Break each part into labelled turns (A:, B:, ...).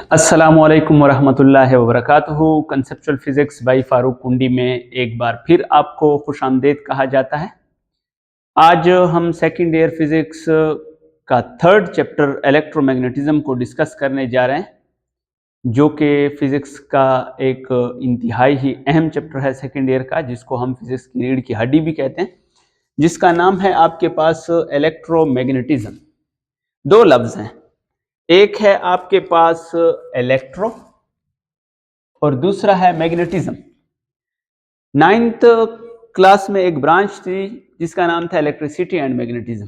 A: अस्सलामुअलैकुम वरहमतुल्लाहि वबरकातुहू। Conceptual physics by Farooq कुंडी में एक बार फिर आपको खुशामदीद कहा जाता है। आज हम सेकेंड ईयर फिजिक्स का थर्ड चैप्टर इलेक्ट्रोमैग्नेटिज्म को डिस्कस करने जा रहे हैं, जो कि फिजिक्स का एक इंतहाई ही अहम चैप्टर है सेकेंड ईयर का, जिसको हम फिजिक्स की रीढ़ की हड्डी भी कहते हैं, जिसका नाम है आपके पास इलेक्ट्रोमैग्नेटिज्म। दो लफ्ज हैं, एक है आपके पास इलेक्ट्रो और दूसरा है मैग्नेटिज्म। 9th क्लास में एक ब्रांच थी जिसका नाम था इलेक्ट्रिसिटी एंड मैग्नेटिज्म।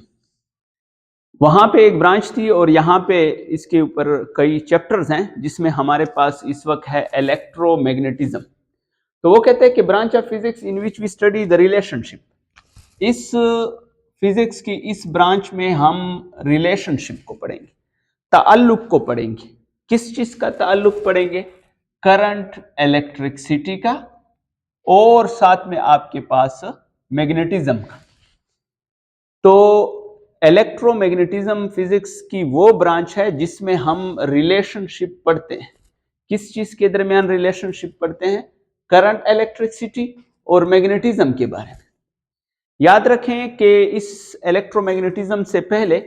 A: वहां पे एक ब्रांच थी और यहाँ पे इसके ऊपर कई चैप्टर्स हैं, जिसमें हमारे पास इस वक्त है इलेक्ट्रोमैग्नेटिज्म। तो वो कहते हैं कि branch of physics in which we study the relationship. इस फिजिक्स की इस ब्रांच में हम रिलेशनशिप को पढ़ेंगे, ताल्लुक को पढ़ेंगे। किस चीज का ताल्लुक पढ़ेंगे? करंट, इलेक्ट्रिसिटी का, और साथ में आपके पास मैग्नेटिज्म का। तो इलेक्ट्रोमैग्नेटिज्म फिजिक्स की वो ब्रांच है जिसमें हम रिलेशनशिप पढ़ते हैं। किस चीज के दरमियान रिलेशनशिप पढ़ते हैं? करंट, इलेक्ट्रिसिटी और मैग्नेटिज्म के बारे में। याद रखें कि इस इलेक्ट्रोमैग्नेटिज्म से पहले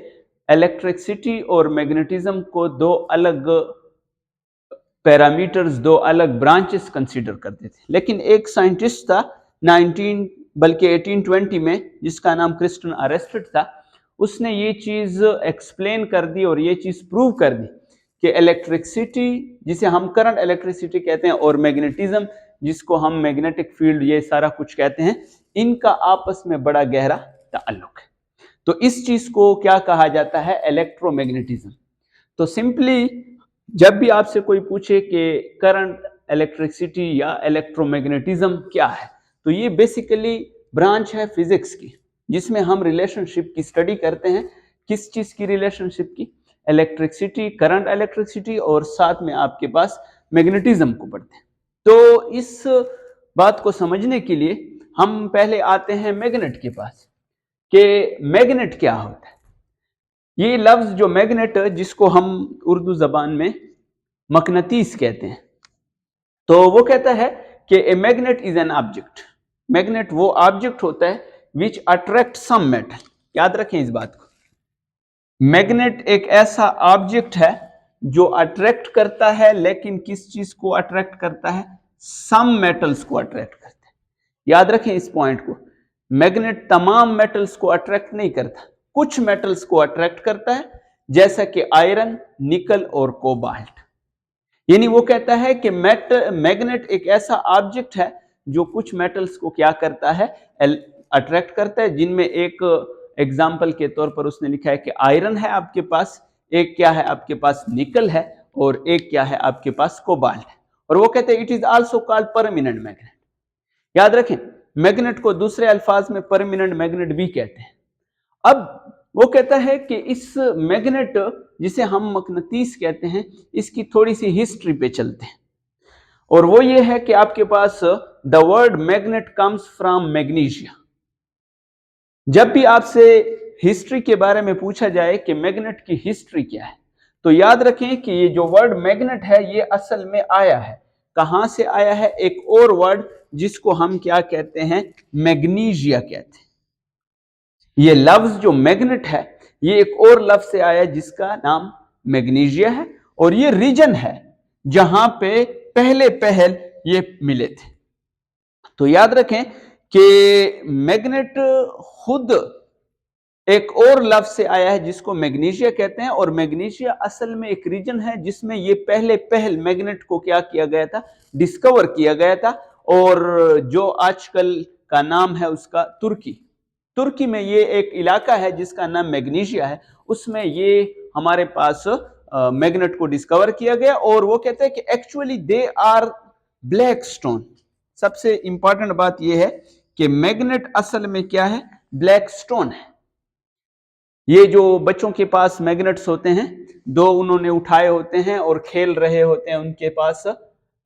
A: इलेक्ट्रिसिटी और मैग्नेटिज्म को दो अलग पैरामीटर्स, दो अलग ब्रांचेस कंसीडर करते थे। लेकिन एक साइंटिस्ट था 1820 में, जिसका नाम क्रिस्टन अरेस्टेड था, उसने ये चीज एक्सप्लेन कर दी और ये चीज प्रूव कर दी कि इलेक्ट्रिसिटी, जिसे हम करंट इलेक्ट्रिसिटी कहते हैं, और मैग्नेटिज्म, जिसको हम मैग्नेटिक फील्ड, ये सारा कुछ कहते हैं, इनका आपस में बड़ा गहरा ताल्लुक है। तो इस चीज को क्या कहा जाता है? इलेक्ट्रोमैग्नेटिज्म। तो सिंपली जब भी आपसे कोई पूछे कि करंट, इलेक्ट्रिसिटी या इलेक्ट्रोमैग्नेटिज्म क्या है, तो ये बेसिकली ब्रांच है फिजिक्स की, जिसमें हम रिलेशनशिप की स्टडी करते हैं। किस चीज की रिलेशनशिप की? इलेक्ट्रिसिटी, करंट इलेक्ट्रिसिटी, और साथ में आपके पास मैग्नेटिज्म को पढ़ते हैं। तो इस बात को समझने के लिए हम पहले आते हैं मैग्नेट के पास, कि मैग्नेट क्या होता है। ये लफ्ज जो मैग्नेट, जिसको हम उर्दू जबान में मकनतीस कहते हैं, तो वो कहता है कि a magnet is an object. Magnet वो ऑब्जेक्ट होता है विच अट्रैक्ट सम मेटल। याद रखें इस बात को। मैग्नेट एक ऐसा ऑब्जेक्ट है जो अट्रैक्ट करता है, लेकिन किस चीज को अट्रैक्ट करता है? सम मेटल्स को अट्रैक्ट करता है। याद रखें इस पॉइंट को। मैग्नेट तमाम मेटल्स को अट्रैक्ट नहीं करता, कुछ मेटल्स को अट्रैक्ट करता है, जैसा कि आयरन, निकल और कोबाल्ट। यानी वो कहता है कि मैग्नेट एक ऐसा ऑब्जेक्ट है जो कुछ मेटल्स को क्या करता है? अट्रैक्ट करता है, जिनमें एक एग्जाम्पल के तौर पर उसने लिखा है कि आयरन है आपके पास, एक क्या है आपके पास? निकल है, और एक क्या है आपके पास? कोबाल्ट है। और वो कहते हैं it is also called permanent magnet. याद रखें, मैग्नेट को दूसरे अल्फाज में परमानेंट मैग्नेट भी कहते हैं। अब वो कहता है कि इस मैग्नेट, जिसे हम मकनतीस कहते हैं, इसकी थोड़ी सी हिस्ट्री पे चलते हैं। और वो ये है कि आपके पास the word magnet comes from magnesia. जब भी आपसे हिस्ट्री के बारे में पूछा जाए कि मैग्नेट की हिस्ट्री क्या है, तो याद रखें कि ये जो वर्ड मैग्नेट है, ये असल में आया है, कहां से आया है? एक और वर्ड जिसको हम क्या कहते हैं? मैग्नीशिया कहते हैं। ये लफ्ज जो मैग्नेट है, ये एक और लफ्ज से आया जिसका नाम मैग्नीशिया है, और ये रीजन है जहां पे पहल ये मिले थे। तो याद रखें कि मैग्नेट खुद एक और लफ्ज से आया है जिसको मैग्नीशिया कहते हैं, और मैग्नीशिया असल में एक रीजन है जिसमें ये पहल मैग्नेट को क्या किया गया था? डिस्कवर किया गया था। और जो आजकल का नाम है उसका तुर्की में ये एक इलाका है जिसका नाम मैग्नीशिया है, उसमें ये हमारे पास मैग्नेट को डिस्कवर किया गया। और वो कहते हैं कि actually they are black stone. सबसे इंपॉर्टेंट बात यह है कि मैग्नेट असल में क्या है? ब्लैक स्टोन है। ये जो बच्चों के पास मैग्नेट्स होते हैं, दो उन्होंने उठाए होते हैं और खेल रहे होते हैं, उनके पास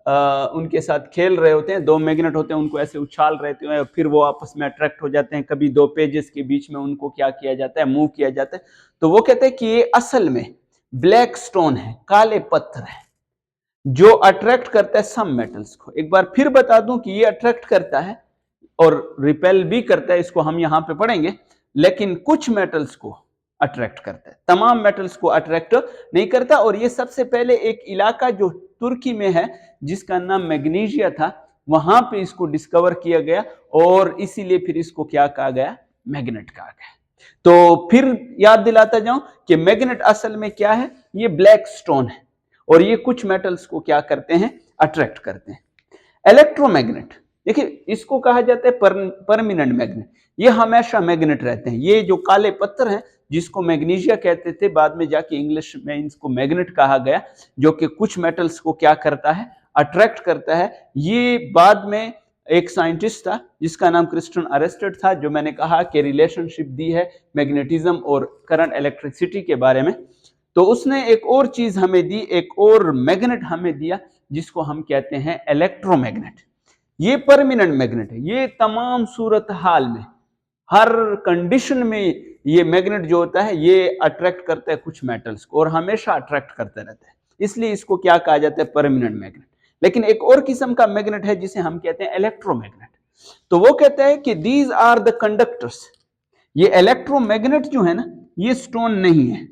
A: उनके साथ खेल रहे होते हैं, दो मैग्नेट होते हैं, उनको ऐसे उछाल रहे होते हैं और फिर वो आपस में अट्रैक्ट हो जाते हैं। कभी दो पेजेस के बीच में उनको क्या किया जाता है? मूव किया जाता है। तो वो कहते हैं कि ये असल में ब्लैक स्टोन है, काले पत्थर है। जो अट्रैक्ट करता है सम मेटल्स को। एक बार फिर बता दूं कि ये अट्रैक्ट करता है और रिपेल भी करता है, इसको हम यहां पे पढ़ेंगे, लेकिन कुछ मेटल्स को अट्रैक्ट करता है, तमाम मेटल्स को अट्रैक्ट नहीं करता। और ये सबसे पहले एक इलाका जो तुर्की में है जिसका नाम मैग्नीशिया था, वहां पे इसको डिस्कवर किया गया और इसीलिए फिर इसको क्या कहा गया, मैग्नेट कहा गया। तो फिर याद दिलाता जाऊं कि मैग्नेट असल में क्या है, ये ब्लैक स्टोन है और ये कुछ मेटल्स को क्या करते हैं, अट्रैक्ट करते हैं। इलेक्ट्रोमैग्नेट, देखिए इसको कहा जाता है परमानेंट मैग्नेट, ये हमेशा मैग्नेट रहते हैं। ये जो काले पत्थर हैं जिसको मैग्नीशिया कहते थे, बाद में जाके इंग्लिश में इसको मैग्नेट कहा गया, जो कि कुछ मेटल्स को क्या करता है, अट्रैक्ट करता है। ये बाद में एक साइंटिस्ट था जिसका नाम क्रिस्टन अरेस्टेड था, जो मैंने कहा कि रिलेशनशिप दी है मैग्नेटिज्म और करंट इलेक्ट्रिसिटी के बारे में। तो उसने एक और चीज हमें दी, एक और मैग्नेट हमें दिया जिसको हम कहते हैं इलेक्ट्रोमैग्नेट। ये परमानेंट मैग्नेट है, ये तमाम सूरत हाल में, हर कंडीशन में ये मैग्नेट जो होता है ये अट्रैक्ट करता है कुछ मेटल्स को और हमेशा अट्रैक्ट करता रहता है, इसलिए इसको क्या कहा जाता है, परमानेंट मैग्नेट। लेकिन एक और किस्म का मैग्नेट है जिसे हम कहते हैं इलेक्ट्रोमैग्नेट। तो वो कहता है कि दीज आर द कंडक्टर्स, ये इलेक्ट्रोमैग्नेट जो है ना, ये स्टोन नहीं है।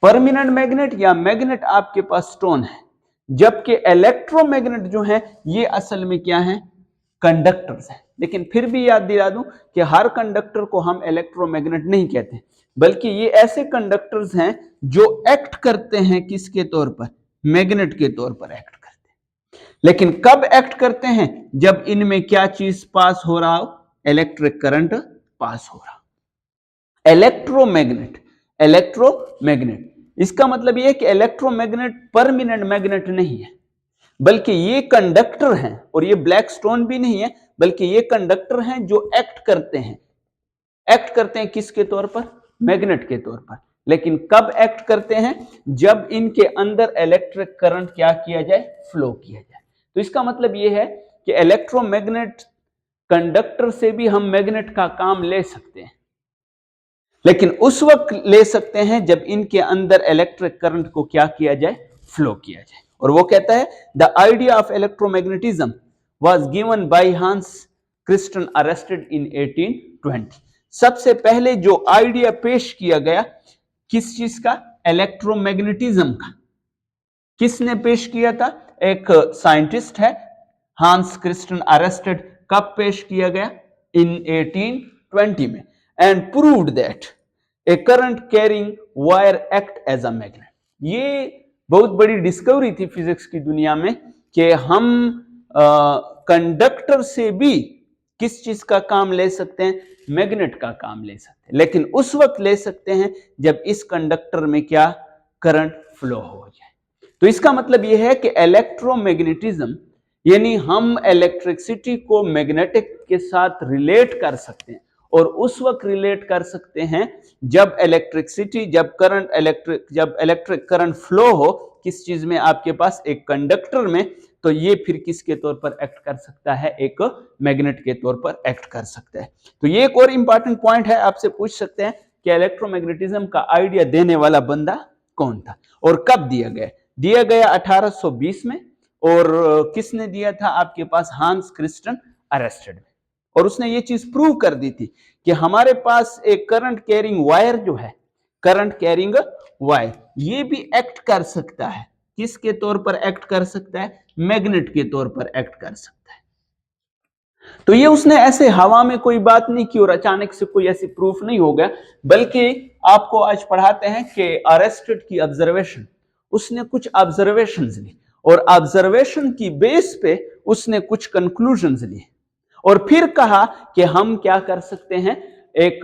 A: परमानेंट मैग्नेट या मैग्नेट आपके पास स्टोन है, जबकि इलेक्ट्रोमैग्नेट जो है ये असल में क्या है, कंडक्टर्स है। लेकिन फिर भी याद दिला दूं कि हर कंडक्टर को हम इलेक्ट्रोमैग्नेट नहीं कहते, बल्कि ये ऐसे कंडक्टर्स हैं जो एक्ट करते हैं किसके तौर पर, मैग्नेट के तौर पर एक्ट करते हैं। लेकिन कब एक्ट करते हैं, जब इनमें क्या चीज पास हो रहा हो, इलेक्ट्रिक करंट पास हो रहा। इलेक्ट्रोमैग्नेट, इलेक्ट्रोमैग्नेट, इसका मतलब यह है कि इलेक्ट्रोमैग्नेट परमानेंट मैग्नेट नहीं है, बल्कि ये कंडक्टर हैं। और ये ब्लैक स्टोन भी नहीं है, बल्कि ये कंडक्टर हैं जो एक्ट करते हैं। एक्ट करते हैं किसके तौर पर, मैग्नेट के तौर पर। लेकिन कब एक्ट करते हैं, जब इनके अंदर इलेक्ट्रिक करंट क्या किया जाए, फ्लो किया जाए। तो इसका मतलब यह है कि इलेक्ट्रोमैग्नेट कंडक्टर से भी हम मैग्नेट का काम ले सकते हैं, लेकिन उस वक्त ले सकते हैं जब इनके अंदर इलेक्ट्रिक करंट को क्या किया जाए, फ्लो किया जाए। और वो कहता है the idea of electromagnetism was given by Hans Christian arrested in 1820। सबसे पहले जो आइडिया पेश किया गया किस चीज का, इलेक्ट्रोमैग्नेटिज्म का, किसने पेश किया था, एक साइंटिस्ट है हांस क्रिस्टियन अरेस्टेड। कब पेश किया गया, इन 1820 में। And proved that a current carrying wire act as a magnet. ये बहुत बड़ी डिस्कवरी थी फिजिक्स की दुनिया में कि हम कंडक्टर से भी किस चीज का काम ले सकते हैं, मैग्नेट का काम ले सकते हैं। लेकिन उस वक्त ले सकते हैं जब इस कंडक्टर में क्या, करंट फ्लो हो जाए। तो इसका मतलब यह है कि इलेक्ट्रोमैग्नेटिज्म यानी हम इलेक्ट्रिसिटी को मैग्नेटिक के साथ रिलेट कर सकते हैं, और उस वक्त रिलेट कर सकते हैं जब इलेक्ट्रिसिटी, जब इलेक्ट्रिक करंट फ्लो हो किस चीज में, आपके पास एक कंडक्टर में, तो ये फिर किसके तौर पर एक्ट कर सकता है, एक मैग्नेट के तौर पर एक्ट कर सकता है। तो ये एक और इंपॉर्टेंट पॉइंट है, आपसे पूछ सकते हैं कि इलेक्ट्रोमैग्नेटिज्म का आइडिया देने वाला बंदा कौन था और कब दिया गया। दिया गया 1820 में, और किसने दिया था, आपके पास हांस क्रिस्टियन अरेस्टेड। और उसने ये चीज प्रूव कर दी थी कि हमारे पास एक करंट कैरिंग वायर जो है, करंट कैरिंग वायर, ये भी एक्ट कर सकता है, किसके तौर पर एक्ट कर सकता है, मैग्नेट के तौर पर एक्ट कर सकता है। तो ये उसने ऐसे हवा में कोई बात नहीं की और अचानक से कोई ऐसी प्रूफ नहीं हो गया, बल्कि आपको आज पढ़ाते हैं कि अरेस्टेड की ऑब्जर्वेशन, उसने कुछ ऑब्जर्वेशंस ली और ऑब्जर्वेशन की बेस पे उसने कुछ कंक्लूजन्स लिए और फिर कहा कि हम क्या कर सकते हैं, एक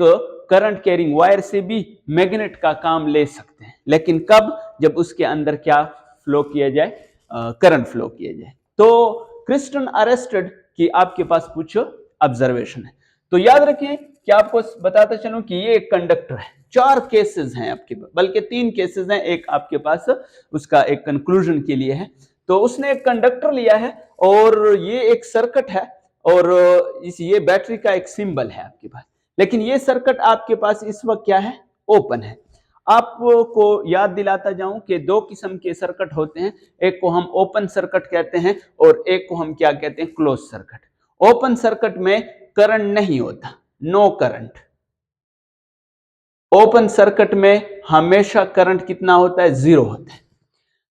A: करंट कैरिंग वायर से भी मैग्नेट का काम ले सकते हैं। लेकिन कब, जब उसके अंदर क्या फ्लो किया जाए, करंट फ्लो किया जाए। तो क्रिस्टियन अरेस्टेड की आपके पास कुछ ऑब्जर्वेशन है। तो याद रखें कि आपको बताता चलूं कि ये एक कंडक्टर है, 4 केसेस हैं आपके पास, बल्कि 3 केसेस हैं, एक आपके पास उसका एक कंक्लूजन के लिए है। तो उसने एक कंडक्टर लिया है और ये एक सर्किट है, और ये बैटरी का एक सिंबल है आपके पास। लेकिन ये सर्किट आपके पास इस वक्त क्या है, ओपन है। आपको याद दिलाता जाऊं कि दो किस्म के सर्किट होते हैं, एक को हम ओपन सर्किट कहते हैं और एक को हम क्या कहते हैं, क्लोज सर्किट। ओपन सर्किट में करंट नहीं होता, नो करंट। ओपन सर्किट में हमेशा करंट कितना होता है, जीरो होता है।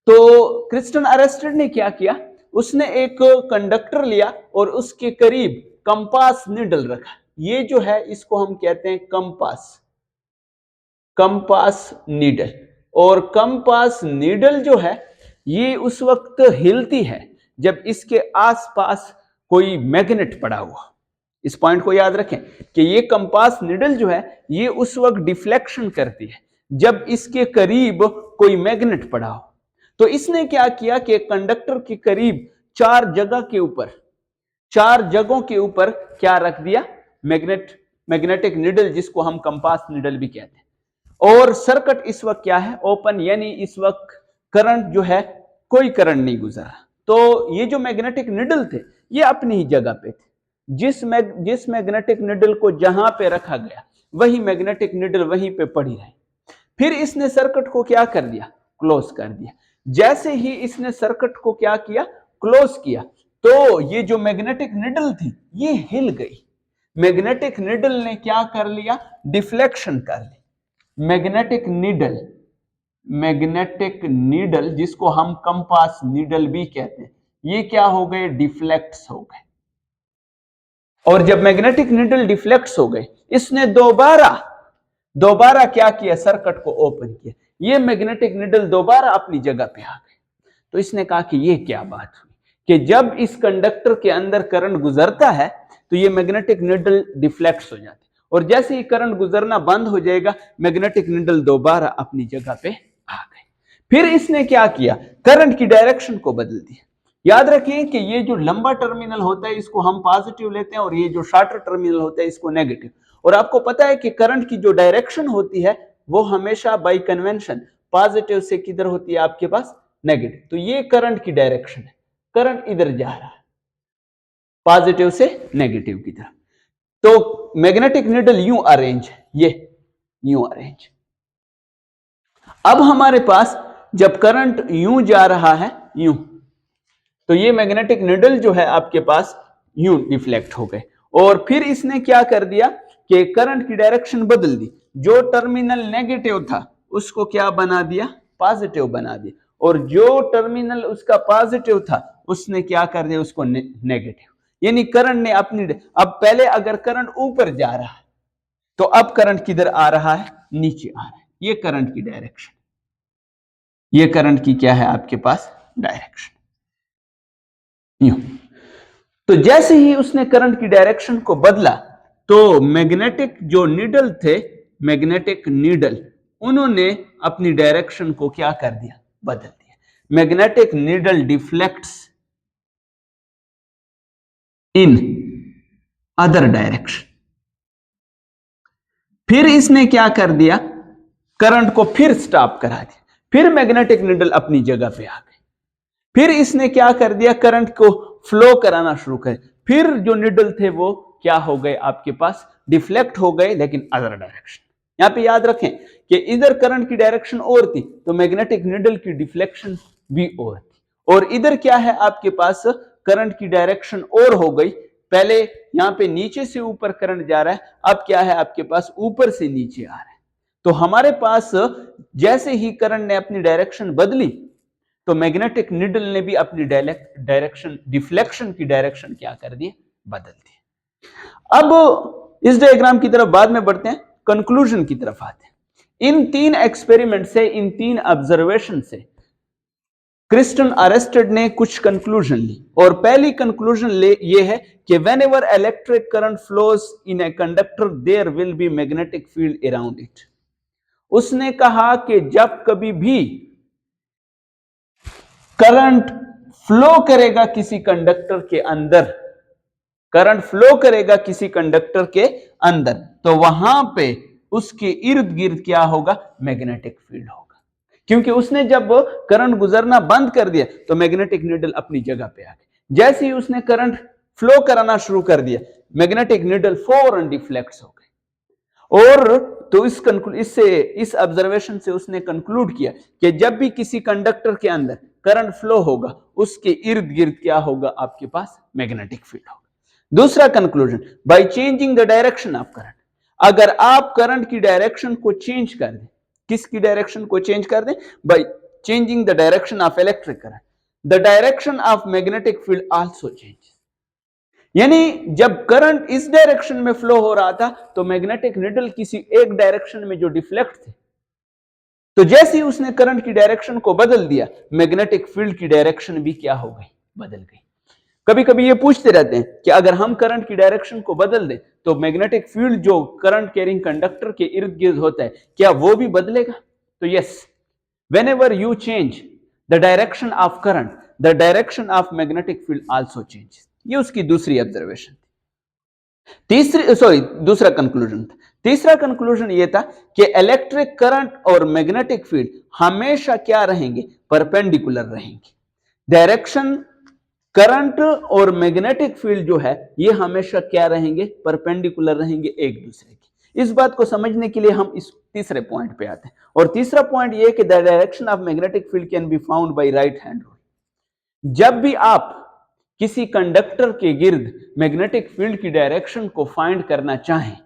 A: तो क्रिस्टन अरेस्टेड ने क्या किया, उसने एक कंडक्टर लिया और उसके करीब कंपास नीडल रखा। ये जो है इसको हम कहते हैं कंपास नीडल। और कंपास नीडल जो है ये उस वक्त हिलती है जब इसके आसपास कोई मैग्नेट पड़ा हुआ। इस पॉइंट को याद रखें कि ये कंपास नीडल जो है ये उस वक्त डिफ्लेक्शन करती है जब इसके करीब कोई मैग्नेट पड़ा हो। तो इसने क्या किया कि कंडक्टर के करीब चार जगहों के ऊपर क्या रख दिया, मैग्नेटिक नीडल, जिसको हम कंपास नीडल भी कहते हैं। और सर्किट इस वक्त क्या है, ओपन, यानी इस वक्त करंट जो है कोई करंट नहीं गुजरा। तो ये जो मैग्नेटिक नीडल थे ये अपनी ही जगह पे थे। जिस मैग्नेटिक नीडल को जहां पे रखा गया वही मैग्नेटिक नीडल वहीं पे पड़ी रही। फिर इसने सर्किट को क्या कर दिया, क्लोज कर दिया। जैसे ही इसने सर्किट को क्या किया, क्लोज किया, तो ये जो मैग्नेटिक नीडल थी ये हिल गई। मैग्नेटिक नीडल ने क्या कर लिया, डिफ्लेक्शन कर ली। मैग्नेटिक नीडल जिसको हम कंपास नीडल भी कहते हैं, ये क्या हो गए, डिफ्लेक्ट्स हो गए। और जब मैग्नेटिक नीडल डिफ्लेक्ट्स हो गए, इसने दोबारा क्या किया, सर्किट को ओपन किया। ये मैग्नेटिक नीडल दोबारा अपनी जगह पे आ गए। तो इसने कहा कि ये क्या बात हुई कि जब इस कंडक्टर के अंदर करंट गुजरता है तो ये मैग्नेटिक नीडल डिफ्लेक्ट्स हो जाते, और जैसे ही करंट गुजरना बंद हो जाएगा मैग्नेटिक नीडल दोबारा अपनी जगह पे आ गए। फिर इसने क्या किया, करंट की डायरेक्शन को बदल दिया। याद रखिए कि ये जो लंबा टर्मिनल होता है इसको हम पॉजिटिव लेते हैं और ये जो शॉर्टर टर्मिनल होता है इसको नेगेटिव। और आपको पता है कि करंट की जो डायरेक्शन होती है वो हमेशा बाय कन्वेंशन पॉजिटिव से किधर होती है, आपके पास नेगेटिव। तो ये करंट की डायरेक्शन है, करंट इधर जा रहा है पॉजिटिव से नेगेटिव की तरफ। तो मैग्नेटिक नीडल यूं अरेंज है, ये यूं अरेंज। अब हमारे पास जब करंट यूं जा रहा है यूं, तो ये मैग्नेटिक नीडल जो है आपके पास यूं डिफ्लेक्ट हो गए। और फिर इसने क्या कर दिया कि करंट की डायरेक्शन बदल दी। जो टर्मिनल नेगेटिव था उसको क्या बना दिया, पॉजिटिव बना दिया, और जो टर्मिनल उसका पॉजिटिव था उसने क्या कर दिया, उसको नेगेटिव। यानी करंट ने अपनी, अब पहले अगर करंट ऊपर जा रहा है तो अब करंट किधर आ रहा है, नीचे आ रहा है। ये करंट की डायरेक्शन, ये करंट की क्या है आपके पास डायरेक्शन, यूं। तो जैसे ही उसने करंट की डायरेक्शन को बदला तो मैग्नेटिक जो नीडल थे, मैग्नेटिक नीडल, उन्होंने अपनी डायरेक्शन को क्या कर दिया, बदल दिया। Magnetic needle deflects in other direction. फिर इसने क्या कर दिया, करंट को फिर स्टॉप करा दिया। फिर मैग्नेटिक नीडल अपनी जगह पे आ गई। फिर इसने क्या कर दिया, करंट को फ्लो कराना शुरू कर। फिर जो नीडल थे वो क्या हो गए आपके पास, डिफ्लेक्ट हो गए, लेकिन अदर डायरेक्शन। यहां पे याद रखें कि इधर करंट की डायरेक्शन और थी तो मैग्नेटिक नीडल की डिफ्लेक्शन भी और थी। और इधर क्या है आपके पास, करंट की डायरेक्शन और हो गई। पहले यहां पे नीचे से ऊपर करंट जा रहा है, अब क्या है आपके पास, ऊपर से नीचे आ रहा है। तो हमारे पास जैसे ही करंट ने अपनी डायरेक्शन बदली तो मैग्नेटिक नीडल ने भी अपनी डायरेक्शन, डिफ्लेक्शन की डायरेक्शन क्या कर दी, बदल दी। अब इस डायग्राम की तरफ बाद में बढ़ते हैं, कंक्लूजन की तरफ आते हैं। इन तीन एक्सपेरिमेंट से, इन तीन ऑब्जर्वेशन से क्रिस्टन अरेस्टेड ने कुछ कंक्लूजन ली। और पहली कंक्लूजन ये है कि whenever electric current flows in a conductor there will be magnetic field around it. उसने कहा कि जब कभी भी करंट फ्लो करेगा किसी कंडक्टर के अंदर, करंट फ्लो करेगा किसी कंडक्टर के अंदर, तो वहां पे उसके इर्द गिर्द क्या होगा, मैग्नेटिक फील्ड होगा। क्योंकि उसने जब करंट गुजरना बंद कर दिया तो मैग्नेटिक नीडल अपनी जगह पे आ गई। जैसे ही उसने करंट फ्लो कराना शुरू कर दिया मैग्नेटिक नीडल फौरन डिफ्लेक्ट हो गई। और तो इस ऑब्जर्वेशन से उसने कंक्लूड किया कि जब भी किसी कंडक्टर के अंदर करंट फ्लो होगा उसके इर्द गिर्द क्या होगा, आपके पास मैग्नेटिक फील्ड होगा। दूसरा conclusion, by changing the direction of current, अगर आप करंट की डायरेक्शन को चेंज कर दें, किसकी डायरेक्शन को चेंज कर दें, by changing the direction of electric current, the direction of magnetic field also change. यानी जब करंट इस डायरेक्शन में फ्लो हो रहा था तो मैग्नेटिक नीडल किसी एक डायरेक्शन में जो डिफ्लेक्ट थे, तो जैसे ही उसने करंट की डायरेक्शन को बदल दिया, मैग्नेटिक फील्ड की डायरेक्शन भी क्या हो गई, बदल गई। कभी कभी ये पूछते रहते हैं कि अगर हम करंट की डायरेक्शन को बदल दें तो मैग्नेटिक फील्ड जो करंट कैरिंग कंडक्टर के इर्द गिर्द होता है क्या वो भी बदलेगा? तो yes, whenever you change the direction of current, the direction of magnetic field also change. ये उसकी दूसरी ऑब्जर्वेशन थी। दूसरा कंक्लूजन था। तीसरा कंक्लूजन ये था कि इलेक्ट्रिक करंट और मैग्नेटिक फील्ड हमेशा क्या रहेंगे, परपेंडिकुलर रहेंगे। डायरेक्शन करंट और मैग्नेटिक फील्ड जो है ये हमेशा क्या रहेंगे, परपेंडिकुलर रहेंगे एक दूसरे के। इस बात को समझने के लिए हम इस तीसरे पॉइंट पे आते हैं, और तीसरा पॉइंट ये कि the direction of magnetic field can be found by right hand rule. जब भी आप किसी कंडक्टर के गिर्द मैग्नेटिक फील्ड की डायरेक्शन को फाइंड करना चाहें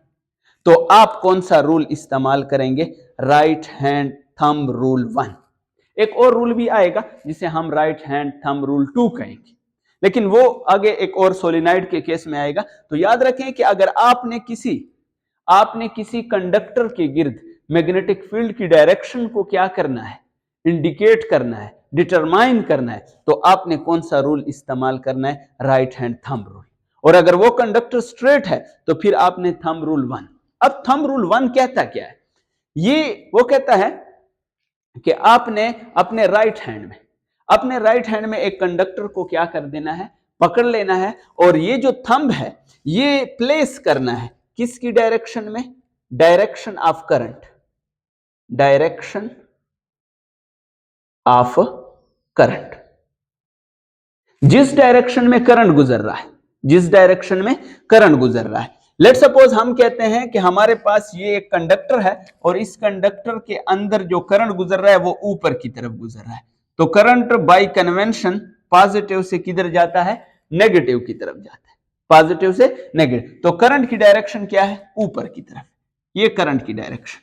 A: तो आप कौन सा रूल इस्तेमाल करेंगे, राइट हैंड थंब रूल 1। एक और रूल भी आएगा जिसे हम राइट हैंड थंब रूल 2 कहेंगे, लेकिन वो आगे एक और सोलिनॉइड के केस में आएगा। तो याद रखें कि अगर आपने किसी कंडक्टर के गिर्द मैग्नेटिक फील्ड की डायरेक्शन को क्या करना है, इंडिकेट करना है, डिटरमाइन करना है, तो आपने कौन सा रूल इस्तेमाल करना है, राइट हैंड थंब रूल। और अगर वो कंडक्टर स्ट्रेट है तो फिर आपने थंब रूल 1। अब थंब रूल 1 कहता क्या है, ये वो कहता है कि आपने अपने राइट हैंड में एक कंडक्टर को क्या कर देना है, पकड़ लेना है, और ये जो थंब है ये प्लेस करना है किसकी डायरेक्शन में, direction of current, direction of current, जिस डायरेक्शन में करंट गुजर रहा है, जिस डायरेक्शन में करंट गुजर रहा है। लेट सपोज हम कहते हैं कि हमारे पास ये एक कंडक्टर है और इस कंडक्टर के अंदर जो करंट गुजर रहा है वो ऊपर की तरफ गुजर रहा है। तो करंट बाय कन्वेंशन पॉजिटिव से किधर जाता है, नेगेटिव की तरफ जाता है, पॉजिटिव से नेगेटिव। तो करंट की डायरेक्शन क्या है, ऊपर की तरफ, ये करंट की डायरेक्शन।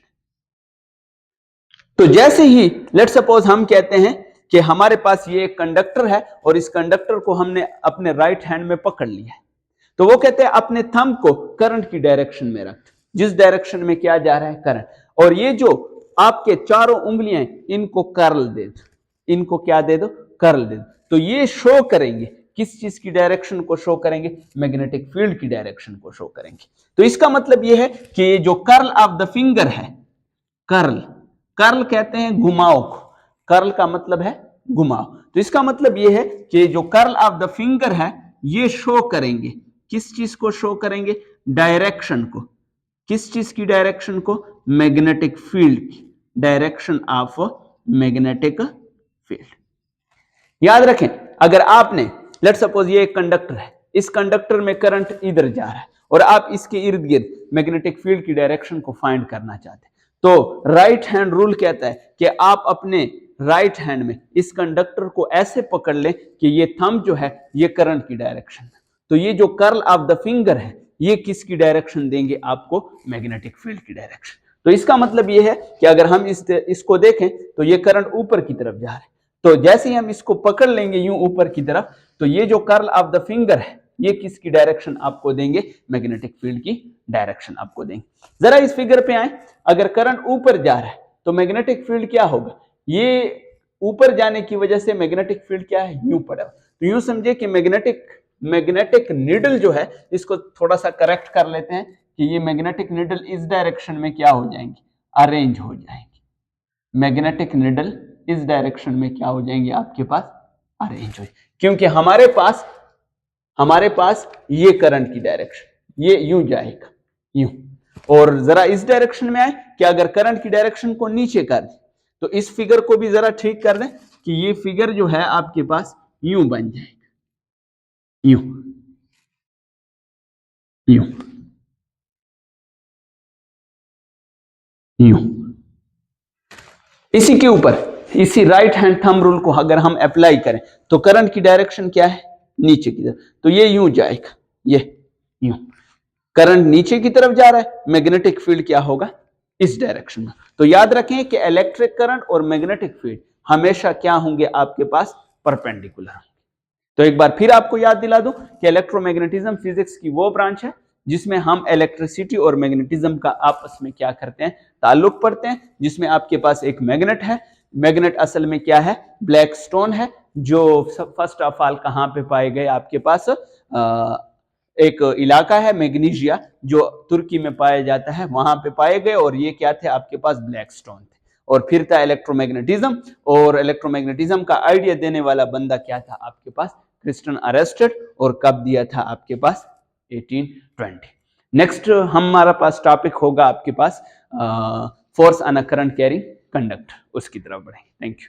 A: तो जैसे ही लेट सपोज हम कहते हैं कि हमारे पास ये एक कंडक्टर है और इस कंडक्टर को हमने अपने राइट हैंड में पकड़ लिया है, तो वो कहते हैं अपने थंब को करंट की डायरेक्शन में रख, जिस डायरेक्शन में क्या जा रहा है, करंट। और ये जो आपके चारों उंगलियां इनको कर्ल दे दो, इनको क्या दे दो, कर्ल दे दो। तो ये शो करेंगे किस चीज की डायरेक्शन को शो करेंगे, मैग्नेटिक फील्ड की डायरेक्शन को शो करेंगे। तो इसका मतलब ये है कि ये जो कर्ल ऑफ द फिंगर है, कर्ल, कर्ल कहते हैं घुमाव को, कर्ल का मतलब है घुमाव। तो इसका मतलब यह है कि जो कर्ल ऑफ द फिंगर है ये शो करेंगे, किस चीज को शो करेंगे, डायरेक्शन को, किस चीज की डायरेक्शन को, मैग्नेटिक फील्ड की, डायरेक्शन ऑफ मैग्नेटिक फील्ड। याद रखें, अगर आपने लेट सपोज ये एक कंडक्टर है, इस कंडक्टर में करंट इधर जा रहा है और आप इसके इर्द गिर्द मैग्नेटिक फील्ड की डायरेक्शन को फाइंड करना चाहते हैं, तो राइट हैंड रूल कहता है कि आप अपने राइट हैंड में इस कंडक्टर को ऐसे पकड़ लें कि ये थंब जो है ये करंट की डायरेक्शन है। तो ये जो कर्ल ऑफ द फिंगर है ये किसकी डायरेक्शन देंगे आपको, मैग्नेटिक फील्ड की डायरेक्शन। तो इसका मतलब ये है कि अगर हम इसको देखें तो ये करंट ऊपर की तरफ जा रहा है, तो जैसे ही हम इसको पकड़ लेंगे यूं ऊपर की तरफ, तो ये जो कर्ल ऑफ द फिंगर है ये किसकी डायरेक्शन आपको देंगे, मैग्नेटिक फील्ड की डायरेक्शन आपको देंगे। जरा इस फिगर पे आए, अगर करंट ऊपर जा रहा है तो मैग्नेटिक फील्ड क्या होगा, ये ऊपर जाने की वजह से मैग्नेटिक फील्ड क्या है, यूं पड़ा। तो यूं समझे कि मैग्नेटिक नीडल जो है, इसको थोड़ा सा करेक्ट कर लेते हैं कि ये मैग्नेटिक नीडल इस डायरेक्शन में क्या हो जाएंगी, अरेंज हो जाएंगी। मैग्नेटिक नीडल इस डायरेक्शन में क्या हो जाएंगे आपके पास, अरेंज हो, क्योंकि हमारे पास ये करंट की डायरेक्शन ये यूं जाएगा, यूं। और जरा इस डायरेक्शन में आए कि अगर करंट की डायरेक्शन को नीचे कर दें तो इस फिगर को भी जरा ठीक कर दें कि ये फिगर जो है आपके पास यूं बन जाएगा, यूं यूं। यूं। इसी के ऊपर, इसी राइट हैंड थंब रूल को अगर हम अप्लाई करें तो करंट की डायरेक्शन क्या है, नीचे की तरफ, तो ये यूं जाएगा, ये यूं, करंट नीचे की तरफ जा रहा है, मैग्नेटिक फील्ड क्या होगा, इस डायरेक्शन में। तो याद रखें कि इलेक्ट्रिक करंट और मैग्नेटिक फील्ड हमेशा क्या होंगे आपके पास, परपेंडिकुलर। तो एक बार फिर आपको याद दिला दूं कि इलेक्ट्रोमैग्नेटिज्म फिजिक्स की वो ब्रांच है जिसमें हम इलेक्ट्रिसिटी और मैग्नेटिज्म का आपस में क्या करते हैं, ताल्लुक पढ़ते हैं, जिसमें आपके पास एक मैग्नेट है। मैग्नेट असल में क्या है, ब्लैक स्टोन है, जो फर्स्ट ऑफ ऑल कहां पे पाए गए, आपके पास एक इलाका है मैग्नीशिया जो तुर्की में पाया जाता है, वहां पे पाए गए, और ये क्या थे आपके पास, ब्लैक स्टोन थे। और फिर था इलेक्ट्रोमैग्नेटिज्म, और इलेक्ट्रोमैग्नेटिज्म का आइडिया देने वाला बंदा क्या था आपके पास, क्रिस्टियन अरेस्टेड, और कब दिया था आपके पास, 1820। नेक्स्ट हमारा पास टॉपिक होगा आपके पास force on a current carrying conductor, उसकी तरफ बढ़ेंगे। Thank you.